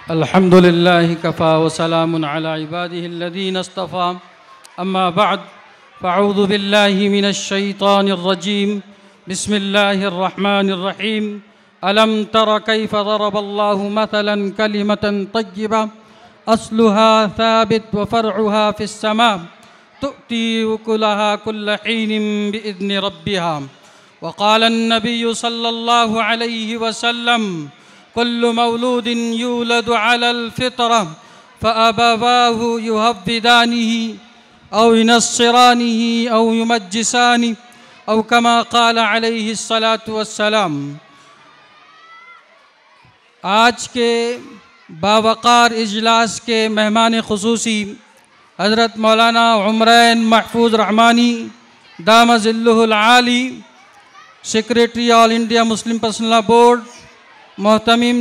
الحمد لله كفى وسلام على عباده الذين اصطفى أما بعد فأعوذ بالله من الشيطان الرجيم بسم الله الرحمن الرحيم ألم تر كيف ضرب الله مثلا كلمة طيبة أصلها ثابت وفرعها في السماء تؤتي أكلها كل حين بإذن ربها وقال النبي صلى الله عليه وسلم كل مولود يولد على الفطرة فأبواه يهودانه أو ينصرانه أو يمجسانه أو كما قال عليه الصلاة والسلام۔ آج کے باوقار اجلاس کے مہمان خصوصی حضرت مولانا عمرین محفوظ رحمانی دام ظلہ العالی، secretary All India Muslim Personal Law Board, محتمم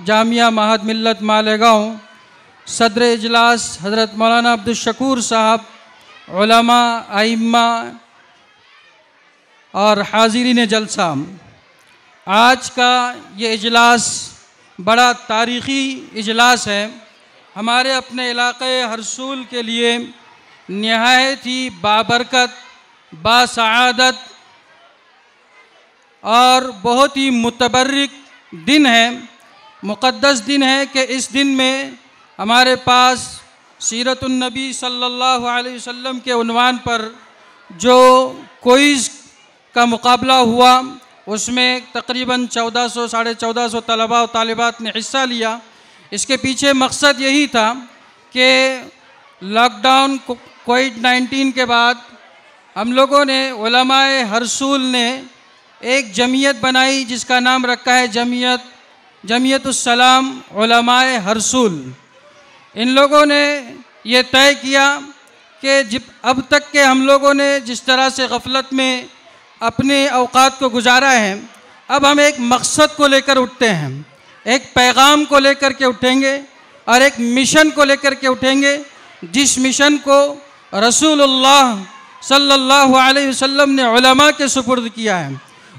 جامعہ مہد ملت مالیگاؤں، صدر اجلاس حضرت مولانا عبدالشکور صاحب، علماء، ائمہ اور حاضرین جلسہ، آج کا یہ اجلاس بڑا تاریخی اجلاس ہے۔ ہمارے اپنے علاقے ہرسول کے لیے نہایت ہی بابرکت، باسعادت اور بہت ہی متبرک دن ہے، مقدس دن ہے کہ اس دن میں ہمارے پاس سیرت النبی صلی اللہ علیہ وسلم کے عنوان پر جو کوئز کا مقابلہ ہوا، اس میں تقریباً 1400 ساڑھے 1400 طلباء و طالبات نے حصہ لیا۔ اس کے پیچھے مقصد یہی تھا کہ لاک ڈاؤن کووڈ-19 کے بعد ہم لوگوں نے، علماء ہرسول نے ایک جمعیت بنائی جس کا نام رکھا ہے جمعیت السلام علماء ہرسول۔ ان لوگوں نے یہ طے کیا کہ اب تک کہ ہم لوگوں نے جس طرح سے غفلت میں اپنے اوقات کو گزارا ہے، اب ہم ایک مقصد کو لے کر اٹھتے ہیں، ایک پیغام کو لے کر کے اٹھیں گے اور ایک مشن کو لے کر کے اٹھیں گے، جس مشن کو رسول اللہ صلی اللہ علیہ وسلم نے علماء کے سپرد کیا ہے۔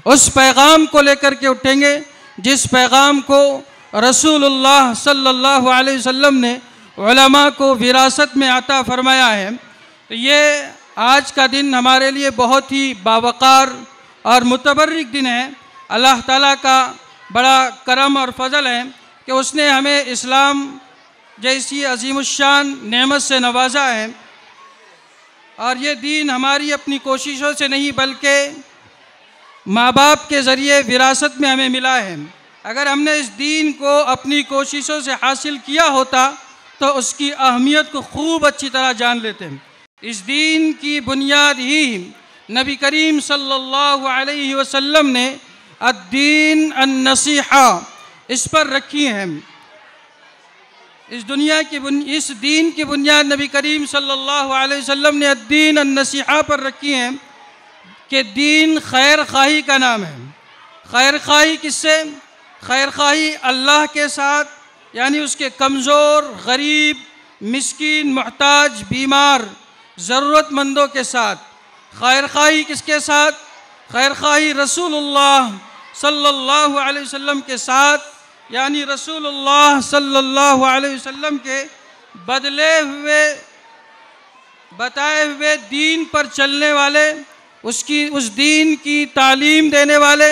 اس پیغام کو لے کر کے اٹھیں گے جس پیغام کو رسول اللہ صلی اللہ علیہ وسلم نے علماء کو وراثت میں عطا فرمایا ہے۔ تو یہ آج کا دن ہمارے لیے بہت ہی باوقار اور متبرک دن ہے۔ اللہ تعالیٰ کا بڑا کرم اور فضل ہے کہ اس نے ہمیں اسلام جیسی عظیم الشان نعمت سے نوازا ہے، اور یہ دین ہماری اپنی کوششوں سے نہیں بلکہ ماں باپ کے ذریعے وراثت میں ہمیں ملا ہے۔ اگر ہم نے اس دین کو اپنی کوششوں سے حاصل کیا ہوتا تو اس کی اہمیت کو خوب اچھی طرح جان لیتے ہیں۔ اس دین کی بنیاد ہی نبی کریم صلی اللہ علیہ وسلم نے الدین النصیحہ اس پر رکھی ہے۔ اس دین کی بنیاد نبی کریم صلی اللہ علیہ وسلم نے الدین النصیحہ پر رکھی ہے کہ دین خیر خواہی کا نام ہے۔ خیر خواہی کس سے؟ خیر خواہی اللہ کے ساتھ، یعنی اس کے کمزور، غریب، مسکین، محتاج، بیمار، ضرورت مندوں کے ساتھ۔ خیر خواہی کس کے ساتھ؟ خیر خواہی رسول اللہ صلی اللہ علیہ وسلم کے ساتھ، یعنی رسول اللہ صلی اللہ علیہ وسلم کے بدلے ہوئے، بتائے ہوئے دین پر چلنے والے، اس دین کی تعلیم دینے والے،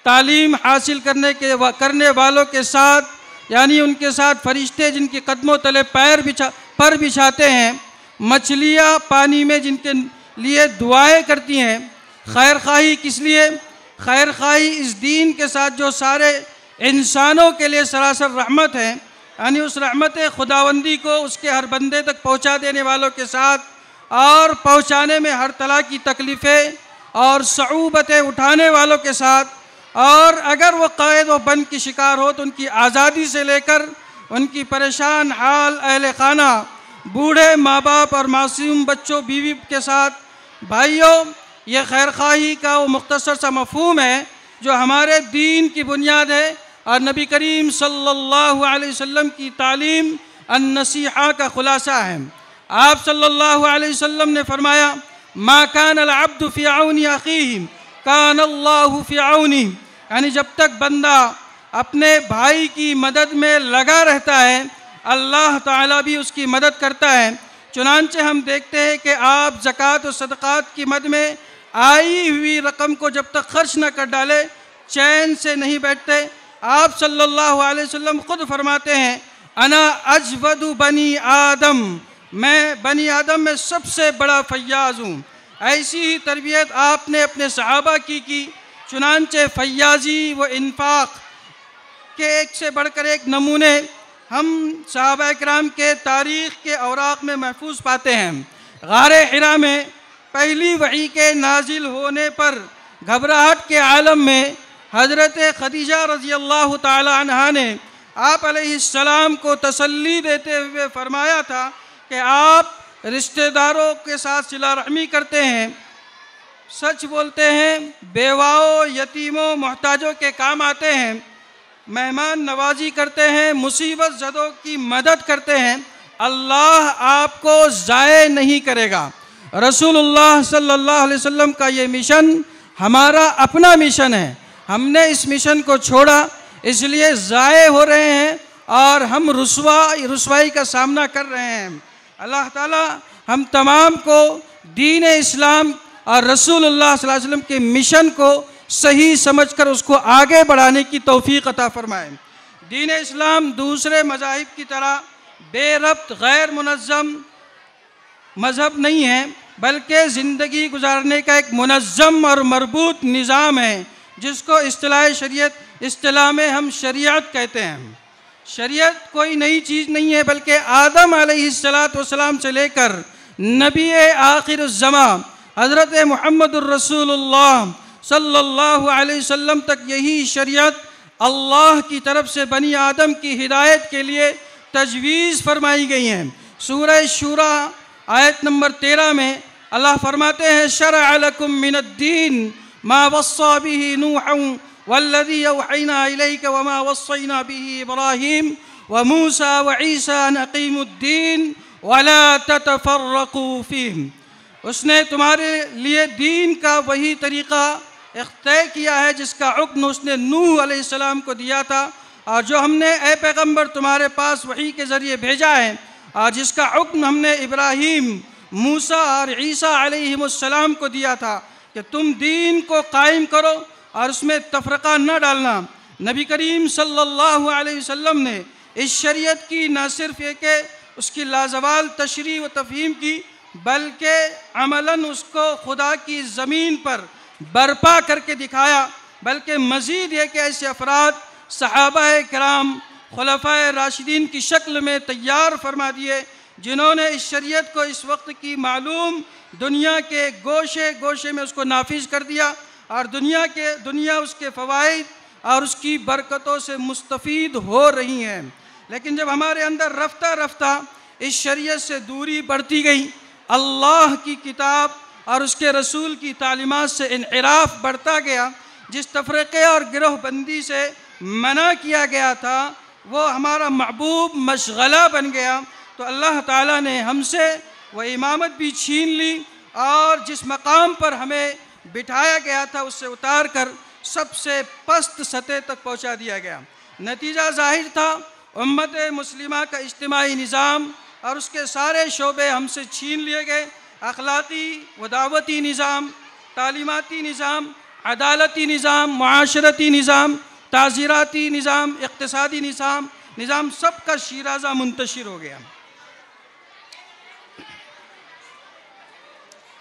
تعلیم حاصل کرنے والوں کے ساتھ، یعنی ان کے ساتھ فرشتے جن کے قدموں تلے پر بچھاتے ہیں، مچھلیاں پانی میں جن کے لیے دعائیں کرتی ہیں۔ خیر خواہی کس لیے؟ خیر خواہی اس دین کے ساتھ جو سارے انسانوں کے لیے سراسر رحمت ہے، یعنی اس رحمت خداوندی کو اس کے ہر بندے تک پہنچا دینے والوں کے ساتھ، اور پہنچانے میں ہر طرح کی تکلیفیں اور صعوبتیں اٹھانے والوں کے ساتھ، اور اگر وہ قید و بند کی شکار ہو تو ان کی آزادی سے لے کر ان کی پریشان حال اہل خانہ، بوڑھے ماں باپ اور معصوم بچوں بیوی کے ساتھ۔ بھائیوں، یہ خیر خواہی کا وہ مختصر سا مفہوم ہے جو ہمارے دین کی بنیاد ہے، اور نبی کریم صلی اللہ علیہ وسلم کی تعلیم النصیحہ کا خلاصہ ہے۔ آپ صلی اللہ علیہ وسلم نے فرمایا ما کان العبد فی عون اخیہ کان اللہ فی عونہ، یعنی جب تک بندہ اپنے بھائی کی مدد میں لگا رہتا ہے اللہ تعالیٰ بھی اس کی مدد کرتا ہے۔ چنانچہ ہم دیکھتے ہیں کہ آپ زکوٰۃ و صدقات کی مد میں آئی ہوئی رقم کو جب تک خرچ نہ کر ڈالے چین سے نہیں بیٹھتے۔ آپ صلی اللہ علیہ وسلم خود فرماتے ہیں انا اجود بنی آدم، میں بنی آدم میں سب سے بڑا فیاض ہوں۔ ایسی ہی تربیت آپ نے اپنے صحابہ کی چنانچہ فیاضی و انفاق کے ایک سے بڑھ کر ایک نمونے ہم صحابہ اکرام کے تاریخ کے اوراق میں محفوظ پاتے ہیں۔ غار حرا میں پہلی وحی کے نازل ہونے پر گھبراہٹ کے عالم میں حضرت خدیجہ رضی اللہ تعالی عنہا نے آپ علیہ السلام کو تسلی دیتے ہوئے فرمایا تھا کہ آپ رشتہ داروں کے ساتھ صلہ رحمی کرتے ہیں، سچ بولتے ہیں، بیواؤں، یتیموں، محتاجوں کے کام آتے ہیں، مہمان نوازی کرتے ہیں، مصیبت زدوں کی مدد کرتے ہیں، اللہ آپ کو ضائع نہیں کرے گا۔ رسول اللہ صلی اللہ علیہ وسلم کا یہ مشن ہمارا اپنا مشن ہے، ہم نے اس مشن کو چھوڑا اس لیے ضائع ہو رہے ہیں اور ہم رسوائی کا سامنا کر رہے ہیں۔ اللہ تعالیٰ ہم تمام کو دین اسلام اور رسول اللہ صلی اللہ علیہ وسلم کے مشن کو صحیح سمجھ کر اس کو آگے بڑھانے کی توفیق عطا فرمائے۔ دین اسلام دوسرے مذاہب کی طرح بے ربط غیر منظم مذہب نہیں ہے، بلکہ زندگی گزارنے کا ایک منظم اور مربوط نظام ہے جس کو اصطلاح میں ہم شریعت کہتے ہیں۔ شریعت کوئی نئی چیز نہیں ہے بلکہ آدم علیہ السلام سے لے کر نبی آخر الزمان حضرت محمد الرسول اللہ صلی اللہ علیہ وسلم تک یہی شریعت اللہ کی طرف سے بنی آدم کی ہدایت کے لیے تجویز فرمائی گئی ہیں۔ سورہ شورى آیت نمبر 13 میں اللہ فرماتے ہیں شرع لکم من الدین ما وصى به نوحا والذی اوحینا الیک وما وصینا به ابراہیم وموسیٰ وعیسیٰ ان اقیموا الدین ولا تتفرقوا فیہ۔ اس نے تمہارے لیے دین کا وہی طریقہ طے کیا ہے جس کا حکم اس نے نوح علیہ السلام کو دیا تھا، اور جو ہم نے اے پیغمبر تمہارے پاس وحی کے ذریعے بھیجا ہے، اور جس کا حکم ہم نے ابراہیم، موسیٰ اور عیسیٰ علیہ السلام کو دیا تھا کہ تم دین کو قائم کرو اور اس میں تفرقہ نہ ڈالنا۔ نبی کریم صلی اللہ علیہ وسلم نے اس شریعت کی نہ صرف یہ کہ اس کی لازوال تشریح و تفہیم کی، بلکہ عملاً اس کو خدا کی زمین پر برپا کر کے دکھایا، بلکہ مزید یہ کہ ایسے افراد صحابہ کرام خلفائے راشدین کی شکل میں تیار فرما دیے جنہوں نے اس شریعت کو اس وقت کی معلوم دنیا کے گوشے گوشے میں اس کو نافذ کر دیا، اور دنیا اس کے فوائد اور اس کی برکتوں سے مستفید ہو رہی ہیں۔ لیکن جب ہمارے اندر رفتہ رفتہ اس شریعت سے دوری بڑھتی گئی، اللہ کی کتاب اور اس کے رسول کی تعلیمات سے انحراف بڑھتا گیا، جس تفرقے اور گروہ بندی سے منع کیا گیا تھا وہ ہمارا محبوب مشغلہ بن گیا، تو اللہ تعالیٰ نے ہم سے وہ امامت بھی چھین لی اور جس مقام پر ہمیں بٹھایا گیا تھا اس سے اتار کر سب سے پست سطح تک پہنچا دیا گیا۔ نتیجہ ظاہر تھا، امت مسلمہ کا اجتماعی نظام اور اس کے سارے شعبے ہم سے چھین لیے گئے۔ اخلاقی و دعوتی نظام، تعلیماتی نظام، عدالتی نظام، معاشرتی نظام، تعزیراتی نظام، اقتصادی نظام سب کا شیرازہ منتشر ہو گیا۔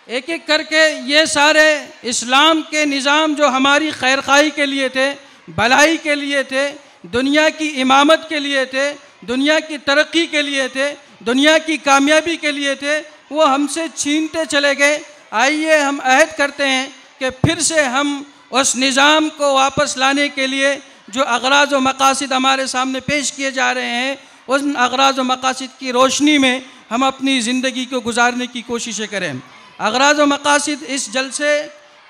ایک ایک کر کے یہ سارے اسلام کے نظام جو ہماری خیرخواہی کے لیے تھے، بھلائی کے لیے تھے، دنیا کی امامت کے لیے تھے، دنیا کی ترقی کے لیے تھے، دنیا کی کامیابی کے لیے تھے، وہ ہم سے چھینتے چلے گئے۔ آئیے ہم عہد کرتے ہیں کہ پھر سے ہم اس نظام کو واپس لانے کے لیے جو اغراض و مقاصد ہمارے سامنے پیش کیے جا رہے ہیں، ان اغراض و مقاصد کی روشنی میں ہم اپنی زندگی کو گزارنے کی کوششیں کریں۔ اغراض و مقاصد اس جلسے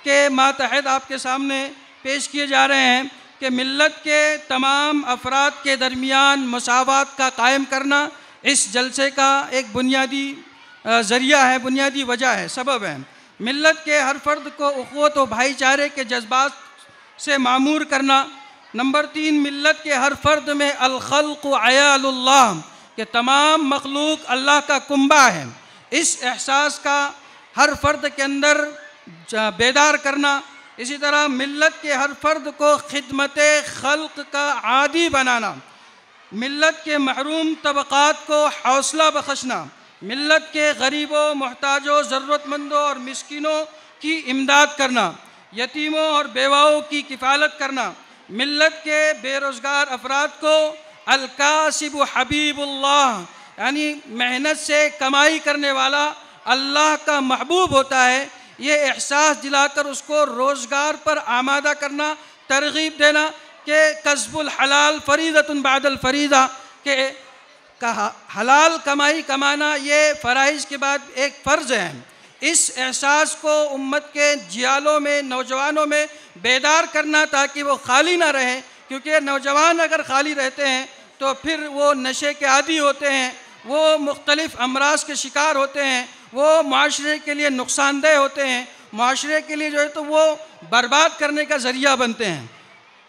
کے ماتحت آپ کے سامنے پیش کیے جا رہے ہیں کہ ملت کے تمام افراد کے درمیان مساوات کا قائم کرنا اس جلسے کا ایک بنیادی ذریعہ ہے، بنیادی وجہ ہے، سبب ہے۔ ملت کے ہر فرد کو اخوت و بھائی چارے کے جذبات سے معمور کرنا، نمبر 3 ملت کے ہر فرد میں الخلق عیال اللہ، کہ تمام مخلوق اللہ کا کنبہ ہے، اس احساس کا ہر فرد کے اندر بیدار کرنا۔ اسی طرح ملت کے ہر فرد کو خدمت خلق کا عادی بنانا، ملت کے محروم طبقات کو حوصلہ بخشنا، ملت کے غریبوں، محتاجوں، ضرورت مندوں اور مسکینوں کی امداد کرنا، یتیموں اور بیواؤں کی کفالت کرنا، ملت کے بے روزگار افراد کو الکاسب حبیب اللہ، یعنی محنت سے کمائی کرنے والا اللہ کا محبوب ہوتا ہے، یہ احساس دلا کر اس کو روزگار پر آمادہ کرنا، ترغیب دینا کہ کسب الحلال فریضۃ بعد الفریضہ، کہ حلال کمائی کمانا یہ فرائض کے بعد ایک فرض ہے۔ اس احساس کو امت کے جیالوں میں، نوجوانوں میں بیدار کرنا تاکہ وہ خالی نہ رہیں، کیونکہ نوجوان اگر خالی رہتے ہیں تو پھر وہ نشے کے عادی ہوتے ہیں، وہ مختلف امراض کے شکار ہوتے ہیں، وہ معاشرے کے لیے نقصان دہ ہوتے ہیں، معاشرے کے لیے جو ہے تو وہ برباد کرنے کا ذریعہ بنتے ہیں۔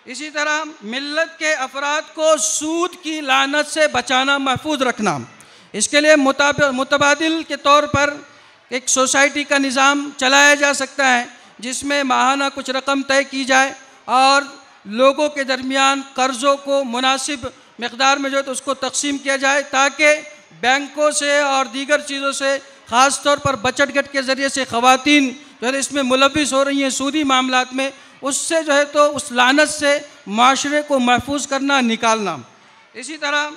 اسی طرح ملت کے افراد کو سود کی لعنت سے بچانا، محفوظ رکھنا، اس کے لیے متبادل کے طور پر ایک سوسائٹی کا نظام چلایا جا سکتا ہے، جس میں ماہانہ کچھ رقم طے کی جائے اور لوگوں کے درمیان قرضوں کو مناسب مقدار میں جو ہے تو اس کو تقسیم کیا جائے، تاکہ بینکوں سے اور دیگر چیزوں سے، خاص طور پر بچت گٹ کے ذریعے سے خواتین جو ہے اس میں ملوث ہو رہی ہیں سودی معاملات میں، اس سے جو ہے تو اس لعنت سے معاشرے کو محفوظ کرنا، نکالنا۔ اسی طرح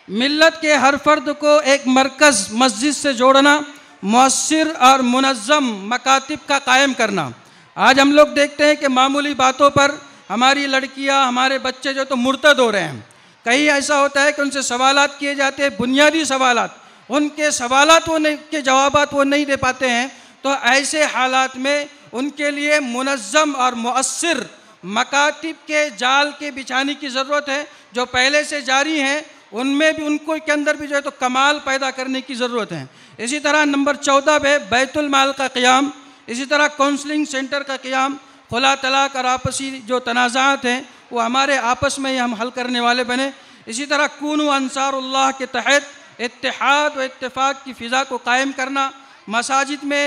ملت کے ہر فرد کو ایک مرکز مسجد سے جوڑنا، مؤثر اور منظم مکاتب کا قائم کرنا۔ آج ہم لوگ دیکھتے ہیں کہ معمولی باتوں پر ہماری لڑکیاں، ہمارے بچے جو تو مرتد ہو رہے ہیں۔ کہیں ایسا ہوتا ہے کہ ان سے سوالات کیے جاتے ہیں، بنیادی سوالات، ان کے سوالات کے جوابات وہ نہیں دے پاتے ہیں، تو ایسے حالات میں ان کے لیے منظم اور مؤثر مکاتب کے جال کے بچھانے کی ضرورت ہے، جو پہلے سے جاری ہیں ان میں بھی ان کو کے اندر بھی جو ہے تو کمال پیدا کرنے کی ضرورت ہے۔ اسی طرح نمبر 14 پہ بیت المال کا قیام، اسی طرح کونسلنگ سینٹر کا قیام، خلا طلاق اور آپسی جو تنازعات ہیں وہ ہمارے آپس میں ہی ہم حل کرنے والے بنے۔ اسی طرح کونوا انصار اللہ کے تحت اتحاد و اتفاق کی فضا کو قائم کرنا، مساجد میں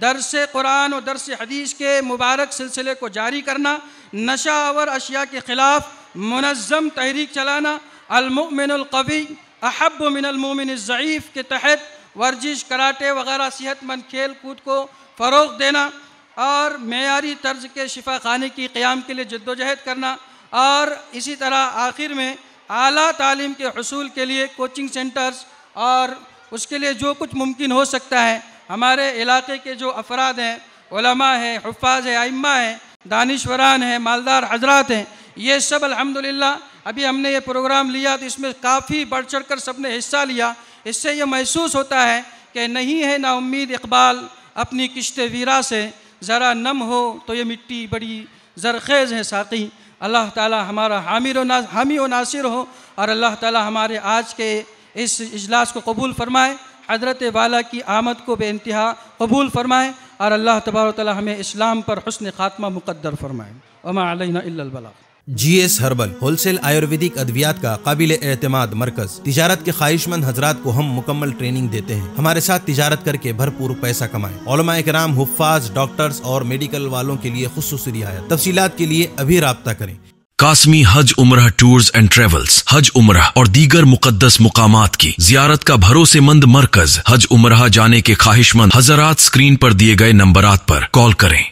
درس قرآن و درس حدیث کے مبارک سلسلے کو جاری کرنا، نشہ آور اشیاء کے خلاف منظم تحریک چلانا، المؤمن القوی احب من المؤمن الضعیف کے تحت ورزش، کراٹے وغیرہ صحت مند کھیل کود کو فروغ دینا، اور معیاری طرز کے شفا خانے کی قیام کے لیے جدوجہد کرنا، اور اسی طرح آخر میں اعلیٰ تعلیم کے حصول کے لیے کوچنگ سینٹرز اور اس کے لیے جو کچھ ممکن ہو سکتا ہے، ہمارے علاقے کے جو افراد ہیں، علماء ہیں، حفاظ ہیں، ائمہ ہیں، دانشوران ہیں، مالدار حضرات ہیں، یہ سب الحمدللہ ابھی ہم نے یہ پروگرام لیا تو اس میں کافی بڑھ چڑھ کر سب نے حصہ لیا۔ اس سے یہ محسوس ہوتا ہے کہ نہیں ہے نا امید اقبال اپنی کشت ویرا سے، ذرا نم ہو تو یہ مٹی بڑی زرخیز ہے ساقی۔ اللہ تعالی ہمارا حامی و ناصر ہو، اور اللہ تعالی ہمارے آج کے اس اجلاس کو قبول فرمائے، حضرت والا کی آمد کو بے انتہا قبول فرمائے، اور اللہ تبارک و تعالی ہمیں اسلام پر حسن خاتمہ مقدر فرمائے۔ وما علینا الا البلاغ۔ G S herbal wholesale Ayurvedic ادویات کا قابل اعتماد مرکز۔ تجارت کے خواہش مند حضرات کو ہم مکمل ٹریننگ دیتے ہیں۔ ہمارے ساتھ تجارت کر کے بھرپور پیسہ کمائیں۔ علماء کرام، حفاظ، ڈاکٹرز اور میڈیکل والوں کے لیے خصوصی رعایت۔ تفصیلات کے لیے ابھی رابطہ کریں۔ قاسمی حج عمرہ ٹورز اینڈ ٹریولز، حج عمرہ اور دیگر مقدس مقامات کی زیارت کا بھروسے مند مرکز۔ حج عمرہ جانے کے خواہش مند حضرات اسکرین پر دیے گئے نمبرات پر کال کریں۔